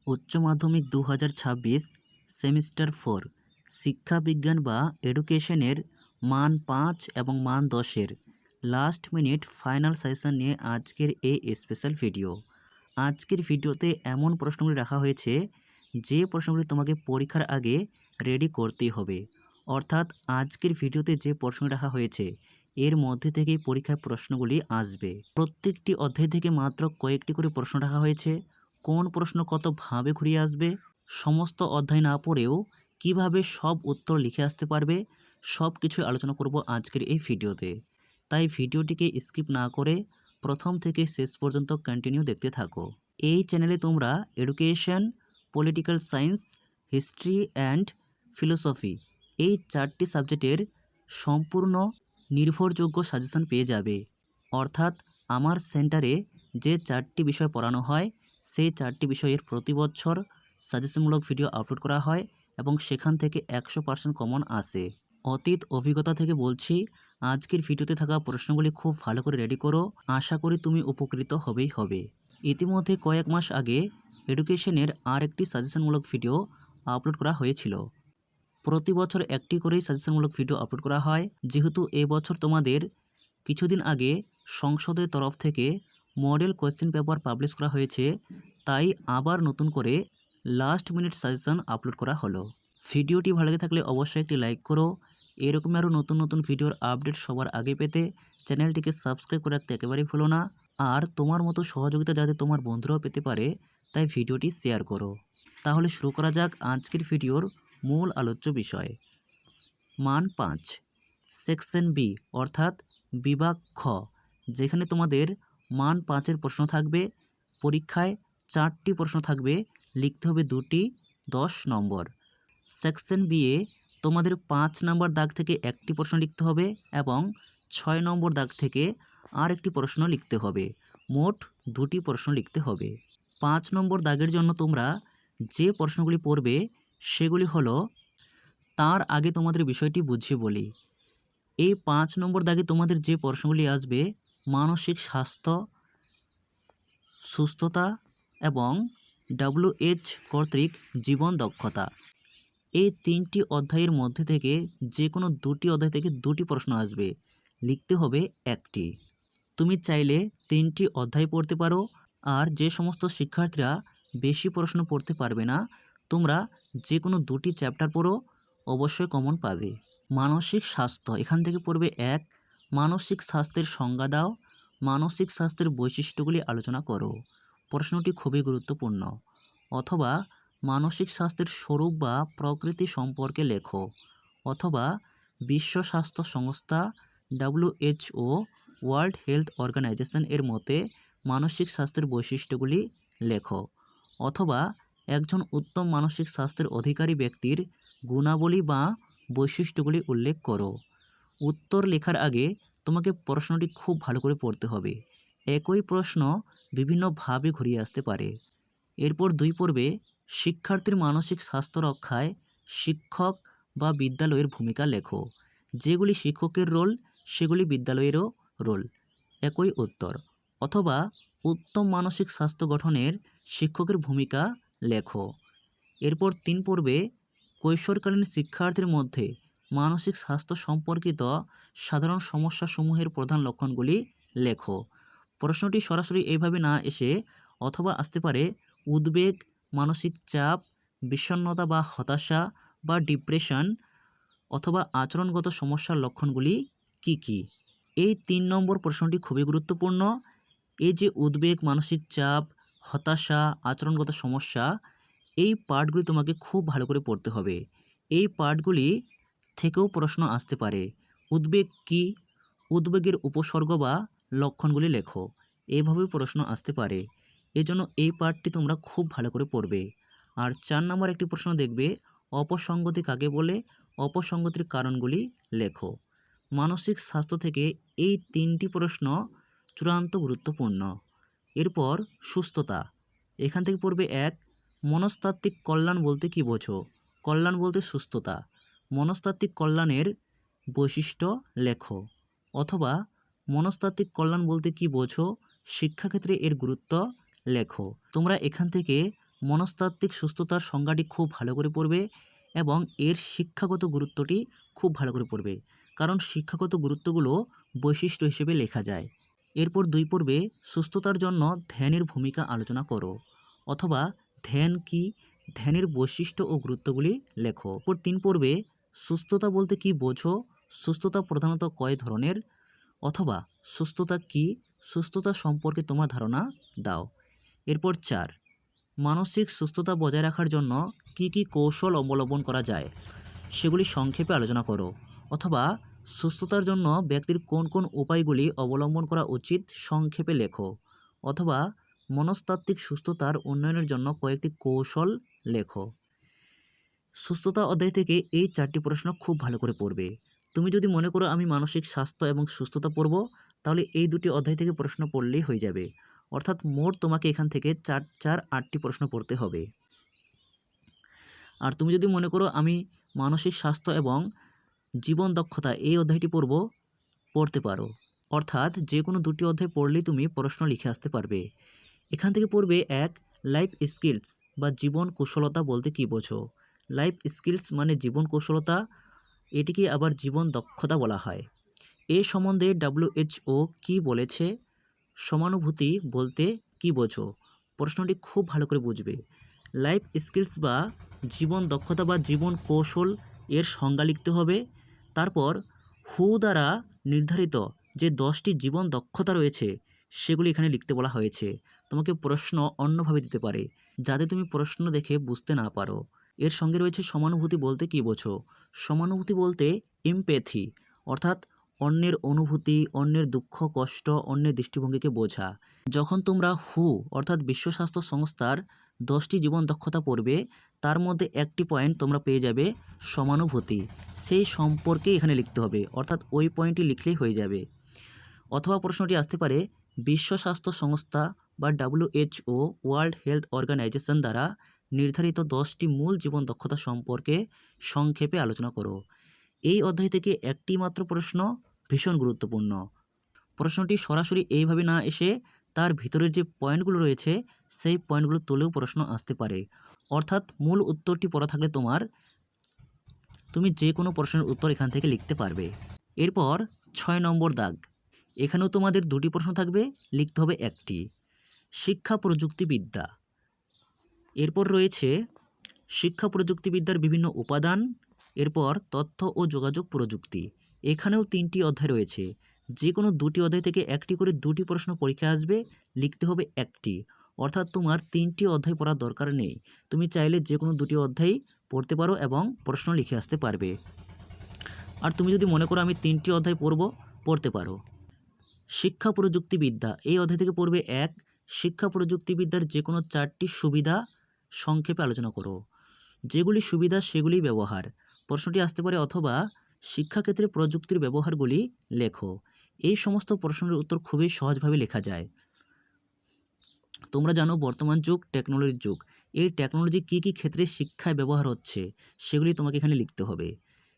উচ্চ মাধ্যমিক 2026 সেমিস্টার 4 শিক্ষা বিজ্ঞান বা এডুকেশনের মান 5 এবং মান 10-এর লাস্ট মিনিট ফাইনাল সেশন নিয়ে আজকের এই স্পেশাল ভিডিও। আজকের ভিডিওতে এমন প্রশ্নগুলি রাখা হয়েছে যে প্রশ্নগুলি তোমাকে পরীক্ষার আগে রেডি করতেই হবে। অর্থাৎ আজকের ভিডিওতে যে প্রশ্নগুলি রাখা হয়েছে এর মধ্যে থেকেই পরীক্ষায় প্রশ্নগুলি আসবে। প্রত্যেকটি অধ্যায় থেকে মাত্র কয়েকটি করে প্রশ্ন রাখা হয়েছে। কোন প্রশ্ন কতভাবে ঘুরিয়ে আসবে, সমস্ত অধ্যায় না পড়েও কিভাবে সব উত্তর লিখে আসতে পারবে, সব কিছুই আলোচনা করব আজকের এই ভিডিওতে। তাই ভিডিওটিকে স্কিপ না করে প্রথম থেকে শেষ পর্যন্ত কন্টিনিউ দেখতে থাকো। এই চ্যানেলে তোমরা education, political science, history and philosophy এই 4টি সাবজেক্টের সম্পূর্ণ নির্ভরযোগ্য সাজেশন পেয়ে যাবে। অর্থাৎ আমার সেন্টারে যে 4টি বিষয় পড়ানো হয় সেই 4টি বিষয়ের প্রতি বছর সাজেশনমূলক ভিডিও আপলোড করা হয় এবং সেখান থেকে 100% কমন আসে। অতীত অভিজ্ঞতা থেকে বলছি, আজকের ভিডিওতে থাকা প্রশ্নগুলি খুব ভালো করে রেডি করো, আশা করি তুমি উপকৃত হবেই হবে। ইতিমধ্যে কয়েক মাস আগে এডুকেশনের আরেকটি সাজেশনমূলক ভিডিও আপলোড করা হয়েছিল। প্রতি বছর একটি করেই সাজেশনমূলক ভিডিও আপলোড করা হয়। যেহেতু এবছর তোমাদের কিছুদিন আগে সংসদের তরফ থেকে মডেল কোয়েশ্চেন পেপার পাবলিশ করা হয়েছে, তাই আবার নতুন করে লাস্ট মিনিট সাজেশন আপলোড করা হলো। ভিডিওটি ভালো লেগে থাকলে অবশ্যই একটি লাইক করো। এরকম আরও নতুন নতুন ভিডিওর আপডেট সবার আগে পেতে চ্যানেলটিকে সাবস্ক্রাইব করে রাখতে একেবারেই ভুলো না। আর তোমার মতো সহযোগিতা যাতে তোমার বন্ধুরাও পেতে পারে তাই ভিডিওটি শেয়ার করো। তাহলে শুরু করা যাক আজকের ভিডিওর মূল আলোচ্য বিষয়। মান 5 সেকশন বি অর্থাৎ বিভাগ খ, যেখানে তোমাদের মান 5-এর প্রশ্ন থাকবে। পরীক্ষায় 4টি প্রশ্ন থাকবে, লিখতে হবে 2টি, 10 নম্বর। সেকশন বি এ তোমাদের 5 নম্বর দাগ থেকে একটি প্রশ্ন লিখতে হবে এবং 6 নম্বর দাগ থেকে আর একটি প্রশ্ন লিখতে হবে। মোট 2টি প্রশ্ন লিখতে হবে। 5 নম্বর দাগের জন্য তোমরা যে প্রশ্নগুলি পড়বে সেগুলি হলো, তার আগে তোমাদের বিষয়টি বুঝিয়ে বলি। এই 5 নম্বর দাগে তোমাদের যে প্রশ্নগুলি আসবে মানসিক স্বাস্থ্য, সুস্থতা এবং WHO কর্তৃক জীবন দক্ষতা, এই 3টি অধ্যায়ের মধ্যে থেকে যে কোনো 2টি অধ্যায় থেকে 2টি প্রশ্ন আসবে, লিখতে হবে একটি। তুমি চাইলে 3টি অধ্যায় পড়তে পারো। আর যে সমস্ত শিক্ষার্থীরা বেশি প্রশ্ন পড়তে পারবে না, তোমরা যে কোনো 2টি চ্যাপ্টার পড়ো, অবশ্যই কমন পাবে। মানসিক স্বাস্থ্য, এখান থেকে পড়বে 1 মানসিক স্বাস্থ্যের সংজ্ঞা দাও, মানসিক স্বাস্থ্যের বৈশিষ্ট্যগুলি আলোচনা করো। প্রশ্নটি খুবই গুরুত্বপূর্ণ। অথবা মানসিক স্বাস্থ্যের স্বরূপ বা প্রকৃতি সম্পর্কে লেখো। অথবা বিশ্ব স্বাস্থ্য সংস্থা WHO ওয়ার্ল্ড হেলথ অর্গানাইজেশন এর মতে মানসিক স্বাস্থ্যের বৈশিষ্ট্যগুলি লেখো। অথবা একজন উত্তম মানসিক স্বাস্থ্যের অধিকারী ব্যক্তির গুণাবলী বা বৈশিষ্ট্যগুলি উল্লেখ করো। উত্তর লেখার আগে তোমাকে প্রশ্নটি খুব ভালো করে পড়তে হবে। একই প্রশ্ন বিভিন্নভাবে ঘুরিয়ে আসতে পারে। এরপর 2 পর্বে শিক্ষার্থীর মানসিক স্বাস্থ্য রক্ষায় শিক্ষক বা বিদ্যালয়ের ভূমিকা লেখো। যেগুলি শিক্ষকের রোল সেগুলি বিদ্যালয়েরও রোল। একই উত্তর। অথবা উত্তম মানসিক স্বাস্থ্য গঠনের শিক্ষকের ভূমিকা লেখো। এরপর 3 পর্বে কৈশোরকালীন শিক্ষার্থীর মধ্যে মানসিক স্বাস্থ্য সম্পর্কিত সাধারণ সমস্যাসমূহের প্রধান লক্ষণগুলি লেখো। প্রশ্নটি সরাসরি এইভাবে না এসে অথবা আসতে পারে উদ্বেগ, মানসিক চাপ, বিষণ্ণতা বা হতাশা বা ডিপ্রেশন, অথবা আচরণগত সমস্যার লক্ষণগুলি কি কি। এই 3 নম্বর প্রশ্নটি খুবই গুরুত্বপূর্ণ। এই যে উদ্বেগ, মানসিক চাপ, হতাশা, আচরণগত সমস্যা, এই পার্টগুলি তোমাকে খুব ভালো করে পড়তে হবে। এই পার্টগুলি থেকেও প্রশ্ন আসতে পারে। উদ্বেগ কি, উদ্বেগের উপসর্গ বা লক্ষণগুলি লেখো, এইভাবেও প্রশ্ন আসতে পারে। এজন্য এই পার্টটি তোমরা খুব ভালো করে পড়বে। আর 4 নম্বর একটি প্রশ্ন দেখবে, অপসঙ্গতি কাকে বলে, অপসঙ্গতির কারণগুলি লেখো। মানসিক স্বাস্থ্য থেকে এই 3টি প্রশ্ন চূড়ান্ত গুরুত্বপূর্ণ। এরপর সুস্থতা, এখান থেকে পড়বে 1 মনস্তাত্ত্বিক কল্যাণ বলতে কী বোঝো। কল্যাণ বলতে সুস্থতা। মনস্তাত্ত্বিক কল্যাণের বৈশিষ্ট্য লেখো। অথবা মনস্তাত্ত্বিক কল্যাণ বলতে কী বোঝো, শিক্ষাক্ষেত্রে এর গুরুত্ব লেখো। তোমরা এখান থেকে মনস্তাত্ত্বিক সুস্থতার সংজ্ঞাটি খুব ভালো করে পড়বে এবং এর শিক্ষাগত গুরুত্বটি খুব ভালো করে পড়বে, কারণ শিক্ষাগত গুরুত্বগুলো বৈশিষ্ট্য হিসেবে লেখা যায়। এরপর 2 পর্বে সুস্থতার জন্য ধ্যানের ভূমিকা আলোচনা করো, অথবা ধ্যান কি, ধ্যানের বৈশিষ্ট্য ও গুরুত্বগুলি লেখো। এরপর 3 পর্বে সুস্থতা বলতে কি বোঝো, সুস্থতা প্রধানত কয় ধরনের, অথবা সুস্থতা কি, সুস্থতা সম্পর্কে তোমার ধারণা দাও। এরপর 4 মানসিক সুস্থতা বজায় রাখার জন্য কি কি কৌশল অবলম্বন করা যায় সেগুলি সংক্ষেপে আলোচনা করো, অথবা সুস্থতার জন্য ব্যক্তির কোন কোন উপায়গুলি অবলম্বন করা উচিত সংক্ষেপে লেখো, অথবা মনস্তাত্ত্বিক সুস্থতার উন্নয়নের জন্য কয়েকটি কৌশল লেখো। সুস্থতা অধ্যায় থেকে এই 4টি প্রশ্ন খুব ভালো করে পড়বে। তুমি যদি মনে করো আমি মানসিক স্বাস্থ্য এবং সুস্থতা পড়ব, তাহলে এই 2টি অধ্যায় থেকে প্রশ্ন পড়লেই হয়ে যাবে। অর্থাৎ মোট তোমাকে এখান থেকে 8টি প্রশ্ন পড়তে হবে। আর তুমি যদি মনে করো আমি মানসিক স্বাস্থ্য এবং জীবন দক্ষতা এই অধ্যায়টি পড়তে পারো। অর্থাৎ যে কোনো 2টি অধ্যায় পড়লেই তুমি প্রশ্ন লিখে আসতে পারবে। এখান থেকে পড়বে 1 লাইফ স্কিলস বা জীবন কুশলতা বলতে কী বোঝো। লাইফ স্কিলস মানে জীবন কৌশলতা, এটিকে আবার জীবন দক্ষতা বলা হয়। এ সম্বন্ধে WHO কি বলেছে, সমানুভূতি বলতে কি বোঝো। প্রশ্নটি খুব ভালো করে বুঝবে। লাইফ স্কিলস বা জীবন দক্ষতা বা জীবন কৌশল এর সংজ্ঞা লিখতে হবে। তারপর হু দ্বারা নির্ধারিত যে 10টি জীবন দক্ষতা রয়েছে সেগুলি এখানে লিখতে বলা হয়েছে। তোমাকে প্রশ্ন অন্যভাবে দিতে পারে যাতে তুমি প্রশ্ন দেখে বুঝতে না পারো। এর সঙ্গে রয়েছে সমানুভূতি বলতে কী বোঝো। সমানুভূতি বলতে এমপ্যাথি, অর্থাৎ অন্যের অনুভূতি, অন্যের দুঃখ কষ্ট, অন্যের দৃষ্টিভঙ্গিকে বোঝা। যখন তোমরা হু অর্থাৎ বিশ্ব স্বাস্থ্য সংস্থার 10টি জীবন দক্ষতা পড়বে, তার মধ্যে একটি পয়েন্ট তোমরা পেয়ে যাবে সমানুভূতি। সেই সম্পর্কে এখানে লিখতে হবে, অর্থাৎ ওই পয়েন্টটি লিখলেই হয়ে যাবে। অথবা প্রশ্নটি আসতে পারে বিশ্ব স্বাস্থ্য সংস্থা বা WHO ওয়ার্ল্ড হেলথ অর্গানাইজেশন দ্বারা নির্ধারিত 10টি মূল জীবন দক্ষতা সম্পর্কে সংক্ষেপে আলোচনা করো। এই অধ্যায় থেকে একটি মাত্র প্রশ্ন ভীষণ গুরুত্বপূর্ণ। প্রশ্নটি সরাসরি এইভাবে না এসে তার ভিতরের যে পয়েন্টগুলো রয়েছে সেই পয়েন্টগুলো তুলেও প্রশ্ন আসতে পারে। অর্থাৎ মূল উত্তরটি পড়া থাকলে তুমি যে কোনো প্রশ্নের উত্তর এখান থেকে লিখতে পারবে। এরপর 6 নম্বর দাগ, এখানেও তোমাদের 2টি প্রশ্ন থাকবে, লিখতে হবে একটি। শিক্ষা প্রযুক্তিবিদ্যা। এরপর রয়েছে শিক্ষা প্রযুক্তিবিদ্যার বিভিন্ন উপাদান। এরপর তথ্য ও যোগাযোগ প্রযুক্তি। এখানেও 3টি অধ্যায় রয়েছে। যে কোনো 2টি অধ্যায় থেকে একটি করে 2টি প্রশ্ন পরীক্ষা আসবে, লিখতে হবে একটি। অর্থাৎ তোমার 3টি অধ্যায় পড়ার দরকার নেই, তুমি চাইলে যে কোনো 2টি অধ্যায় পড়তে পারো এবং প্রশ্ন লিখে আসতে পারবে। আর তুমি যদি মনে করো আমি 3টি অধ্যায় পড়তে পারো। শিক্ষা প্রযুক্তিবিদ্যা এই অধ্যায় থেকে পড়বে 1 শিক্ষা প্রযুক্তিবিদ্যার যে কোনো 4টি সুবিধা সংক্ষেপে আলোচনা করো। যেগুলি সুবিধা সেগুলি ব্যবহার। প্রশ্নটি আসতে পারে অথবা শিক্ষাক্ষেত্রে প্রযুক্তির ব্যবহারগুলি লেখো। এই সমস্ত প্রশ্নের উত্তর খুবই সহজভাবে লেখা যায়। তোমরা জানো বর্তমান যুগ টেকনোলজির যুগ। এই টেকনোলজি কী কী ক্ষেত্রে শিক্ষায় ব্যবহার হচ্ছে সেগুলি তোমাকে এখানে লিখতে হবে।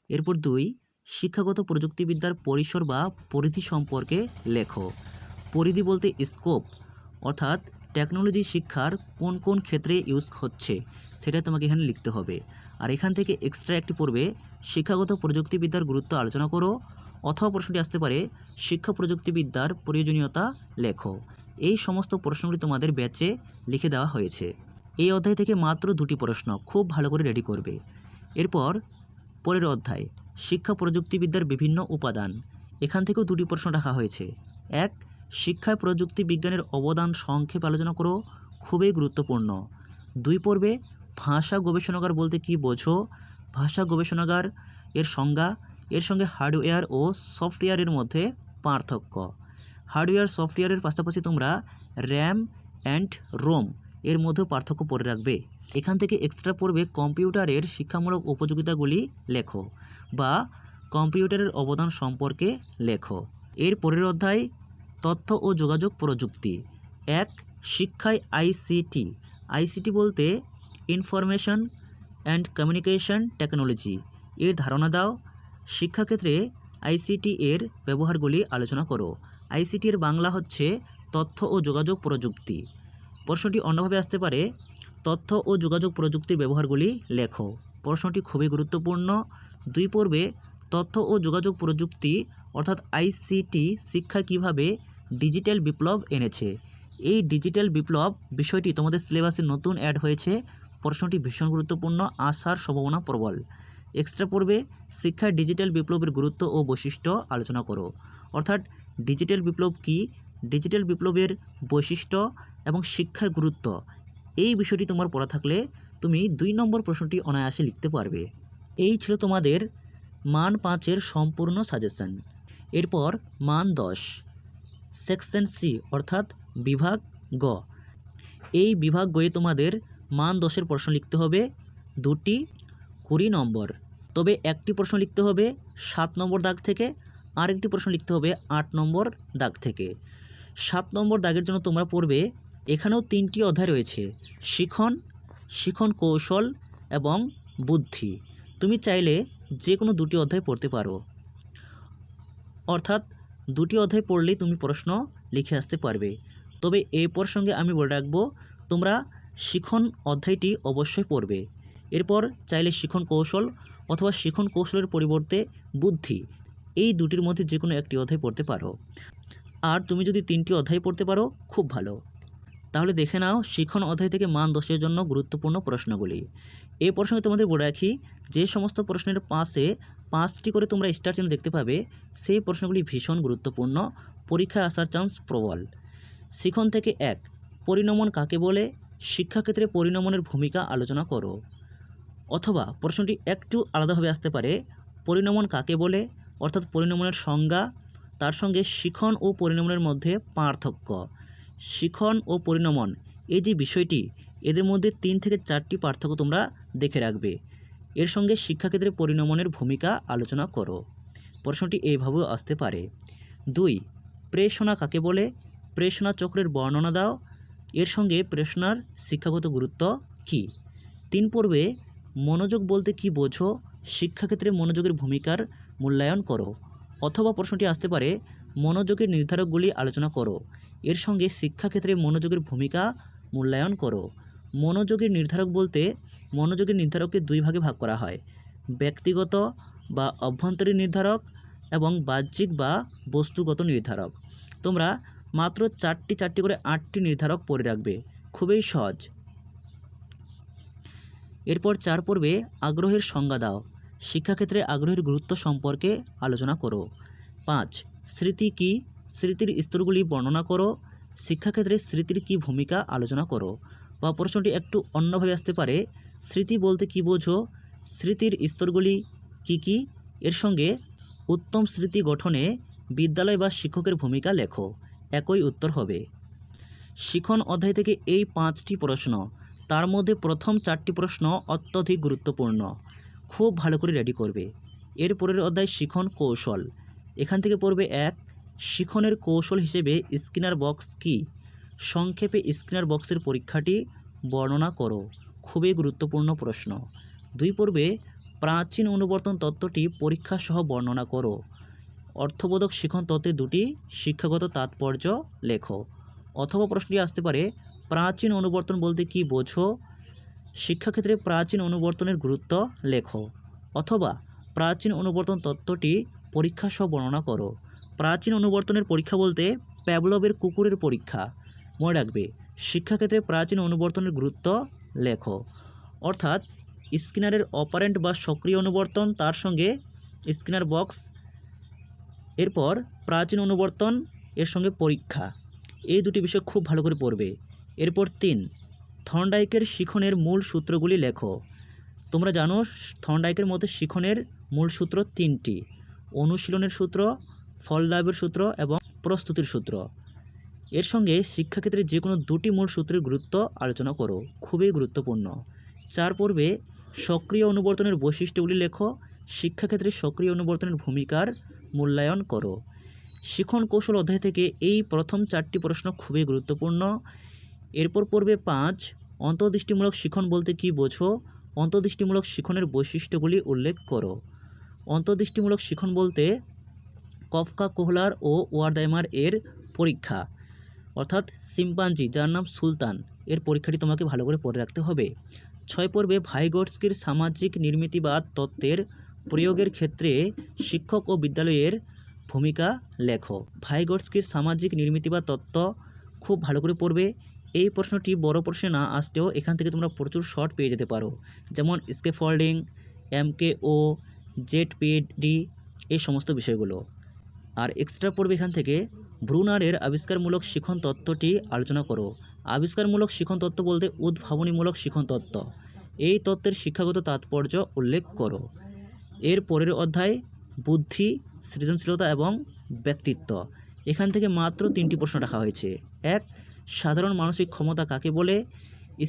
এরপর 2 শিক্ষাগত প্রযুক্তিবিদ্যার পরিসর বা পরিধি সম্পর্কে লেখো। পরিধি বলতে স্কোপ, অর্থাৎ টেকনোলজি শিক্ষার কোন কোন ক্ষেত্রে ইউজ হচ্ছে সেটা তোমাকে এখানে লিখতে হবে। আর এখান থেকে এক্সট্রা একটি পড়বে শিক্ষাগত প্রযুক্তিবিদ্যার গুরুত্ব আলোচনা করো, অথবা প্রশ্নটি আসতে পারে শিক্ষা প্রযুক্তিবিদ্যার প্রয়োজনীয়তা লেখো। এই সমস্ত প্রশ্নগুলি তোমাদের ব্যাচে লিখে দেওয়া হয়েছে। এই অধ্যায় থেকে মাত্র 2টি প্রশ্ন, খুব ভালো করে রেডি করবে। এরপর পরের অধ্যায় শিক্ষা প্রযুক্তিবিদ্যার বিভিন্ন উপাদান। এখান থেকেও 2টি প্রশ্ন রাখা হয়েছে। 1 শিক্ষায় প্রযুক্তি বিজ্ঞানের অবদান সংক্ষেপে আলোচনা করো, খুবই গুরুত্বপূর্ণ। 2 পর্বে ভাষা গবেষণাগার বলতে কি বোঝো। ভাষা গবেষণাগার এর সংজ্ঞা, এর সঙ্গে হার্ডওয়্যার ও সফটওয়্যারের মধ্যে পার্থক্য। হার্ডওয়্যার সফটওয়্যারের পাশাপাশি তোমরা র্যাম অ্যান্ড রোম এর মধ্যেও পার্থক্য পড়ে রাখবে। এখান থেকে এক্সট্রা পড়বে কম্পিউটারের শিক্ষামূলক উপযোগিতাগুলি লেখো বা কম্পিউটারের অবদান সম্পর্কে লেখো। এর পরের অধ্যায় তথ্য ও যোগাযোগ প্রযুক্তি। 1 শিক্ষায় আইসিটি বলতে ইনফরমেশন অ্যান্ড কমিউনিকেশন টেকনোলজি এর ধারণা দাও। শিক্ষাক্ষেত্রে আইসিটি এর ব্যবহারগুলি আলোচনা করো। আইসিটি এর বাংলা হচ্ছে তথ্য ও যোগাযোগ প্রযুক্তি। প্রশ্নটি অন্যভাবে আসতে পারে তথ্য ও যোগাযোগ প্রযুক্তির ব্যবহারগুলি লেখো। প্রশ্নটি খুবই গুরুত্বপূর্ণ। 2 পর্বে তথ্য ও যোগাযোগ প্রযুক্তি অর্থাৎ আইসিটি শিক্ষা কিভাবে ডিজিটাল বিপ্লব এনেছে। এই ডিজিটাল বিপ্লব বিষয়টি তোমাদের সিলেবাসে নতুন অ্যাড হয়েছে। প্রশ্নটি ভীষণ গুরুত্বপূর্ণ, আসার সম্ভাবনা প্রবল। এক্সট্রা পর্বে শিক্ষায় ডিজিটাল বিপ্লবের গুরুত্ব ও বৈশিষ্ট্য আলোচনা করো। অর্থাৎ ডিজিটাল বিপ্লব কি, ডিজিটাল বিপ্লবের বৈশিষ্ট্য এবং শিক্ষার গুরুত্ব, এই বিষয়টি তোমার পড়া থাকলে তুমি 2 নম্বর প্রশ্নটি অনায়াসে লিখতে পারবে। এই ছিল তোমাদের মান 5-এর সম্পূর্ণ সাজেশন। এরপর মান 10 সেকশন সি অর্থাৎ বিভাগ গ। এই বিভাগ গয়ে তোমাদের মান 10-এর প্রশ্ন লিখতে হবে 2টি 20 নম্বর। তবে একটি প্রশ্ন লিখতে হবে 7 নম্বর দাগ থেকে, আরেকটি প্রশ্ন লিখতে হবে 8 নম্বর দাগ থেকে। 7 নম্বর দাগের জন্য তোমরা পড়বে, এখানেও 3টি অধ্যায় রয়েছে, শিখন, শিখন কৌশল এবং বুদ্ধি। তুমি চাইলে যে কোনো 2টি অধ্যায় পড়তে পারো, অর্থাৎ 2টি অধ্যায় পড়লেই তুমি প্রশ্ন লিখে আসতে পারবে। তবে এই প্রসঙ্গে আমি বলে রাখবো, তোমরা শিখন অধ্যায়টি অবশ্যই পড়বে। এরপর চাইলে শিখন কৌশল অথবা শিখন কৌশলের পরিবর্তে বুদ্ধি, এই 2টির মধ্যে যে কোনো একটি অধ্যায় পড়তে পারো। আর তুমি যদি 3টি অধ্যায় পড়তে পারো খুব ভালো। তাহলে দেখে নাও শিখন অধ্যায় থেকে মান 10-এর জন্য গুরুত্বপূর্ণ প্রশ্নগুলি। এই প্রসঙ্গে তোমাদের বলে রাখি, যে সমস্ত প্রশ্নের পাশে 5টি করে তোমরা স্টার চিহ্ন দেখতে পাবে, সেই প্রশ্নগুলি ভীষণ গুরুত্বপূর্ণ, পরীক্ষায় আসার চান্স প্রবল। শিখন থেকে 1 পরিণমন কাকে বলে, শিক্ষাক্ষেত্রে পরিণমনের ভূমিকা আলোচনা করো। অথবা প্রশ্নটি একটু আলাদাভাবে আসতে পারে, পরিণমন কাকে বলে অর্থাৎ পরিণমনের সংজ্ঞা, তার সঙ্গে শিখন ও পরিণমনের মধ্যে পার্থক্য। শিখন ও পরিণমন এই যে বিষয়টি, এদের মধ্যে 3 থেকে 4টি পার্থক্য তোমরা দেখে রাখবে। এর সঙ্গে শিক্ষাক্ষেত্রে পরিণমনের ভূমিকা আলোচনা করো। প্রশ্নটি এইভাবেও আসতে পারে। 2 প্রেষণা কাকে বলে, প্রেষণা চক্রের বর্ণনা দাও, এর সঙ্গে প্রেষণার শিক্ষাগত গুরুত্ব কী। 3 পর্বে মনোযোগ বলতে কী বোঝো, শিক্ষাক্ষেত্রে মনোযোগের ভূমিকার মূল্যায়ন করো। অথবা প্রশ্নটি আসতে পারে, মনোযোগের নির্ধারকগুলি আলোচনা করো, এর সঙ্গে শিক্ষাক্ষেত্রে মনোযোগের ভূমিকা মূল্যায়ন করো। মনোযোগের নির্ধারক বলতে মনোযোগের নির্ধারককে 2 ভাগে ভাগ করা হয়, ব্যক্তিগত বা অভ্যন্তরীণ নির্ধারক এবং বাহ্যিক বা বস্তুগত নির্ধারক। তোমরা মাত্র 4টি করে 8টি নির্ধারক পড়ে রাখবে, খুবই সহজ। এরপর 4 পর্বে আগ্রহের সংজ্ঞা দাও, শিক্ষাক্ষেত্রে আগ্রহের গুরুত্ব সম্পর্কে আলোচনা করো। 5 স্মৃতি কী, স্মৃতির স্তরগুলি বর্ণনা করো, শিক্ষাক্ষেত্রে স্মৃতির কী ভূমিকা আলোচনা করো। বা প্রশ্নটি একটু অন্যভাবে আসতে পারে, স্মৃতি বলতে কী বোঝো, স্মৃতির স্তরগুলি কী কী, এর সঙ্গে উত্তম স্মৃতি গঠনে বিদ্যালয় বা শিক্ষকের ভূমিকা লেখো। একই উত্তর হবে। শিখন অধ্যায় থেকে এই 5টি প্রশ্ন, তার মধ্যে প্রথম 4টি প্রশ্ন অত্যধিক গুরুত্বপূর্ণ, খুব ভালো করে রেডি করবে। এর পরের অধ্যায় শিখন কৌশল, এখান থেকে পড়বে 1 শিখনের কৌশল হিসেবে স্কিনার বক্স কী, সংক্ষেপে স্কিনার বক্সের পরীক্ষাটি বর্ণনা করো, খুবই গুরুত্বপূর্ণ প্রশ্ন। 2 পর্বে প্রাচীন অনুবর্তন তত্ত্বটি পরীক্ষা সহ বর্ণনা করো, অর্থবোধক শিখন তত্ত্বের 2টি শিক্ষাগত তাৎপর্য লেখো। অথবা প্রশ্নটি আসতে পারে, প্রাচীন অনুবর্তন বলতে কী বোঝো, শিক্ষাক্ষেত্রে প্রাচীন অনুবর্তনের গুরুত্ব লেখো। অথবা প্রাচীন অনুবর্তন তত্ত্বটি পরীক্ষা সহ বর্ণনা করো। প্রাচীন অনুবর্তনের পরীক্ষা বলতে প্যাভলভের কুকুরের পরীক্ষা, মনে রাখবে। শিক্ষাক্ষেত্রে প্রাচীন অনুবর্তনের গুরুত্ব লেখো। অর্থাৎ স্কিনারের অপারেন্ট বা সক্রিয় অনুবর্তন, তার সঙ্গে স্কিনার বক্স, এরপর প্রাচীন অনুবর্তন, এর সঙ্গে পরীক্ষা, এই 2টি বিষয় খুব ভালো করে পড়বে। এরপর 3 থর্নডাইকের শিখনের মূল সূত্রগুলি লেখো। তোমরা জানো থর্নডাইকের মধ্যে শিখনের মূল সূত্র 3টি, অনুশীলনের সূত্র, ফললাভের সূত্র এবং প্রস্তুতির সূত্র। এর সঙ্গে শিক্ষাক্ষেত্রে যে কোনো 2টি মূল সূত্রের গুরুত্ব আলোচনা করো, খুবই গুরুত্বপূর্ণ। 4 পর্বে সক্রিয় অনুবর্তনের বৈশিষ্ট্যগুলি লেখো, শিক্ষাক্ষেত্রে সক্রিয় অনুবর্তনের ভূমিকার মূল্যায়ন করো। শিখন কৌশল অধ্যায় থেকে এই প্রথম 4টি প্রশ্ন খুবই গুরুত্বপূর্ণ। এরপর পড়বে 5 অন্তর্দৃষ্টিমূলক শিখন বলতে কী বোঝো, অন্তর্দৃষ্টিমূলক শিখনের বৈশিষ্ট্যগুলি উল্লেখ করো। অন্তর্দৃষ্টিমূলক শিখন বলতে কফকা কোহলার ও ওয়ারদাইমার এর পরীক্ষা। অর্থাৎ শিম্পাঞ্জি যার নাম সুলতান, এর পরীক্ষাটি তোমাকে ভালো করে পড়ে রাখতে হবে। 6 পর্বে ভাইগটস্কির সামাজিক নির্মিতিবাদ তত্ত্বের প্রয়োগের ক্ষেত্রে শিক্ষক ও বিদ্যালয়ের ভূমিকা লেখো। ভাইগটস্কির সামাজিক নির্মিতিবাদ তত্ত্ব খুব ভালো করে পড়বে। এই প্রশ্নটি বড় প্রশ্নে না আসতেও এখান থেকে তোমরা প্রচুর শর্ট পেয়ে যেতে পারো, যেমন স্কেফোল্ডিং, MKO, ZPD, এই সমস্ত বিষয়গুলো। আর এক্সট্রা পড়বে এখান থেকে ব্রুনারের আবিষ্কারমূলক শিখন তত্ত্বটি আলোচনা করো। আবিষ্কারমূলক শিখন তত্ত্ব বলতে উদ্ভাবনীমূলক শিখন তত্ত্ব। এই তত্ত্বের শিক্ষাগত তাৎপর্য উল্লেখ করো। এর পরের অধ্যায় বুদ্ধি, সৃজনশীলতা এবং ব্যক্তিত্ব। এখান থেকে মাত্র 3টি প্রশ্ন রাখা হয়েছে। 1. সাধারণ মানসিক ক্ষমতা কাকে বলে?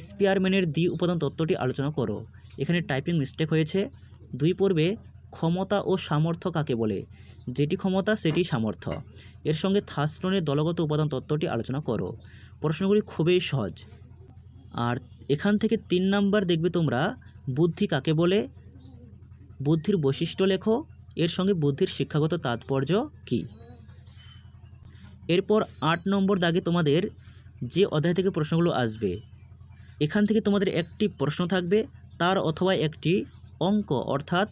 স্পিয়ারম্যানের দ্বি উপাদান তত্ত্বটি আলোচনা করো। এখানে টাইপিং মিস্টেক হয়েছে। 2 পর্বে ক্ষমতা ও সামর্থ্য কাকে বলে? যেটি ক্ষমতা সেটি সামর্থ্য। এর সঙ্গে থার্স্টনের দলগত উপাদান তত্ত্বটি আলোচনা করো। প্রশ্নগুলি খুবই সহজ। আর এখান থেকে 3 নাম্বার দেখবে তোমরা বুদ্ধি কাকে বলে, বুদ্ধির বৈশিষ্ট্য লেখো, এর সঙ্গে বুদ্ধির শিক্ষাগত তাৎপর্য কী। এরপর 8 নম্বর দাগে তোমাদের যে অধ্যায় থেকে প্রশ্নগুলো আসবে, এখান থেকে তোমাদের একটি প্রশ্ন থাকবে, তার অথবা একটি অঙ্ক অর্থাৎ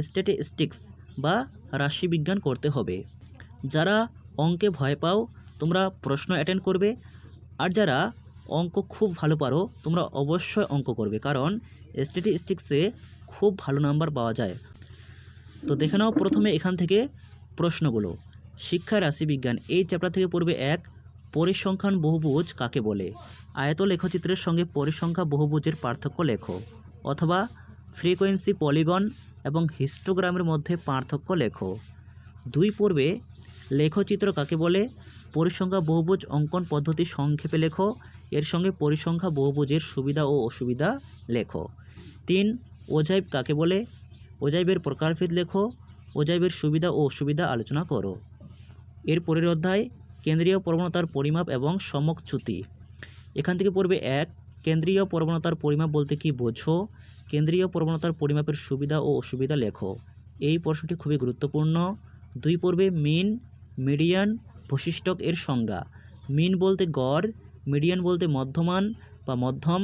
স্ট্যাটিস্টিক্স বা রাশিবিজ্ঞান করতে হবে। যারা অঙ্কে ভয় পাও তোমরা প্রশ্ন অ্যাটেন্ড করবে, আর যারা অঙ্ক খুব ভালো পারো তোমরা অবশ্যই অঙ্ক করবে, কারণ স্ট্যাটিস্টিক্সে খুব ভালো নাম্বার পাওয়া যায়। তো দেখে নাও প্রথমে এখান থেকে প্রশ্নগুলো। শিক্ষা রাশিবিজ্ঞান এই চ্যাপ্টার থেকে পড়বে 1. পরিসংখ্যান বহুভুজ কাকে বলে? আয়ত লেখচিত্রের সঙ্গে পরিসংখ্যা বহুভুজের পার্থক্য লেখো, অথবা ফ্রিকোয়েন্সি পলিগন এবং হিস্টোগ্রামের মধ্যে পার্থক্য লেখো। 2 পর্বে লেখচিত্র কাকে বলে? পরিসংখ্যা বহুভুজ অঙ্কন পদ্ধতি সংক্ষেপে লেখো, এর সঙ্গে পরিসংখ্যা বহুভুজের সুবিধা ও অসুবিধা লেখো। 3. ওজাইব কাকে বলে? ওজাইবের প্রকারভেদ লেখো, ওজাইবের সুবিধা ও অসুবিধা আলোচনা করো। এর পরের অধ্যায় কেন্দ্রীয় প্রবণতার পরিমাপ এবং সমকচ্যুতি। এখান থেকে পড়বে 1. কেন্দ্রীয় প্রবণতার পরিমাপ বলতে কি বোঝো? কেন্দ্রীয় প্রবণতার পরিমাপের সুবিধা ও অসুবিধা লেখো। এই প্রশ্নটি খুবই গুরুত্বপূর্ণ। 2 পর্বে মিন, মিডিয়ান, বৈশিষ্ট্যক এর সংজ্ঞা। মিন বলতে গড়, মিডিয়ান বলতে মধ্যমান বা মধ্যম,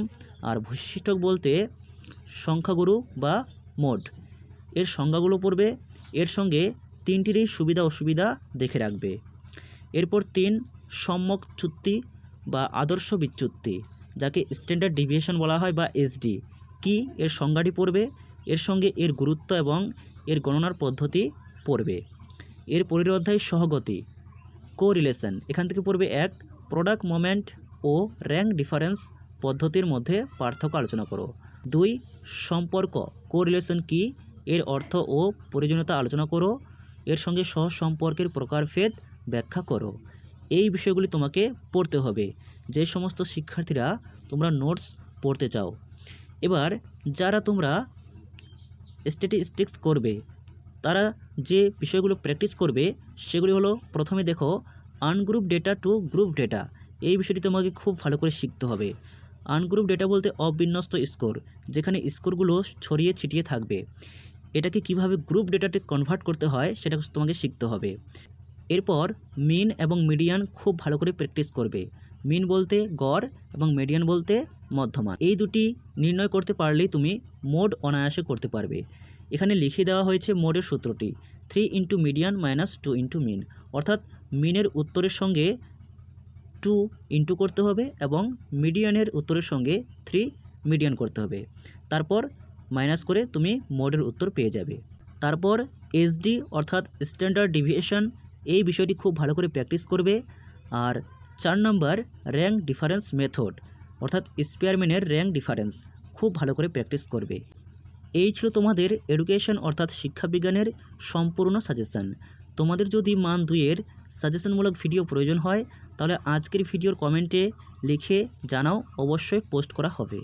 আর বৈশিষ্ট্যক বলতে সংখ্যাগুরু বা মোড। এর সংজ্ঞাগুলো পড়বে, এর সঙ্গে 3টিরই সুবিধা অসুবিধা দেখে রাখবে। এরপর 3. সমকচ্যুতি বা আদর্শ বিচ্যুতি, যাকে স্ট্যান্ডার্ড ডিভিয়েশন বলা হয় বা SD কি, এর সংজ্ঞাটি পড়বে, এর সঙ্গে এর গুরুত্ব এবং এর গণনার পদ্ধতি পড়বে। এর পরের অধ্যায় সহগতি, কোরিলেশন। এখান থেকে পড়বে 1. প্রোডাক্ট মোমেন্ট ও র্যাঙ্ক ডিফারেন্স পদ্ধতির মধ্যে পার্থক্য আলোচনা করো। 2. সম্পর্ক, কোরিলেশন কি, এর অর্থ ও প্রয়োজনীয়তা আলোচনা করো, এর সঙ্গে সহ সম্পর্কের প্রকারভেদ ব্যাখ্যা করো। এই বিষয়গুলি তোমাকে পড়তে হবে যে সমস্ত শিক্ষার্থীরা তোমরা নোটস পড়তে চাও। এবার যারা তোমরা স্ট্যাটিস্টিক্স করবে তারা যে বিষয়গুলো প্র্যাকটিস করবে সেগুলি হলো, প্রথমে দেখো ungroup data to group data. এই বিষয়টি তোমাকে খুব ভালো করে শিখতে হবে। আনগ্রুপ ডেটা বলতে অবিন্যস্ত স্কোর, যেখানে স্কোরগুলো ছড়িয়ে ছিটিয়ে থাকবে। এটাকে কিভাবে গ্রুপ ডেটাতে কনভার্ট করতে হয় সেটা তোমাকে শিখতে হবে। এরপর মিন এবং মিডিয়ান খুব ভালো করে প্র্যাকটিস করবে। মিন বলতে গড় এবং মিডিয়ান বলতে মধ্যমান। এই দুটি নির্ণয় করতে পারলেই তুমি মোড অনায়াসে করতে পারবে। এখানে লিখে দেওয়া হয়েছে মোডের সূত্রটি 3 into median minus 2 into mean, অর্থাৎ মিনের উত্তরের সঙ্গে 2 ইন্টু করতে হবে এবং মিডিয়ানের উত্তরের সঙ্গে 3 মিডিয়ান করতে হবে, তারপর মাইনাস করে তুমি মোডের উত্তর পেয়ে যাবে। তারপর SD অর্থাৎ স্ট্যান্ডার্ড ডিভিয়েশন, এই বিষয়টি খুব ভালো করে প্র্যাকটিস করবে। আর 4 নম্বর র্যাঙ্ক ডিফারেন্স মেথড অর্থাৎ স্পিয়ারম্যানের র্যাঙ্ক ডিফারেন্স খুব ভালো করে প্র্যাকটিস করবে। এই ছিল তোমাদের এডুকেশন অর্থাৎ শিক্ষাবিজ্ঞানের সম্পূর্ণ সাজেশান। তোমাদের যদি মান 2-এর সাজেশনমূলক ভিডিও প্রয়োজন হয় তাহলে আজকের ভিডিওর কমেন্টে লিখে জানাও, অবশ্যই পোস্ট করা হবে।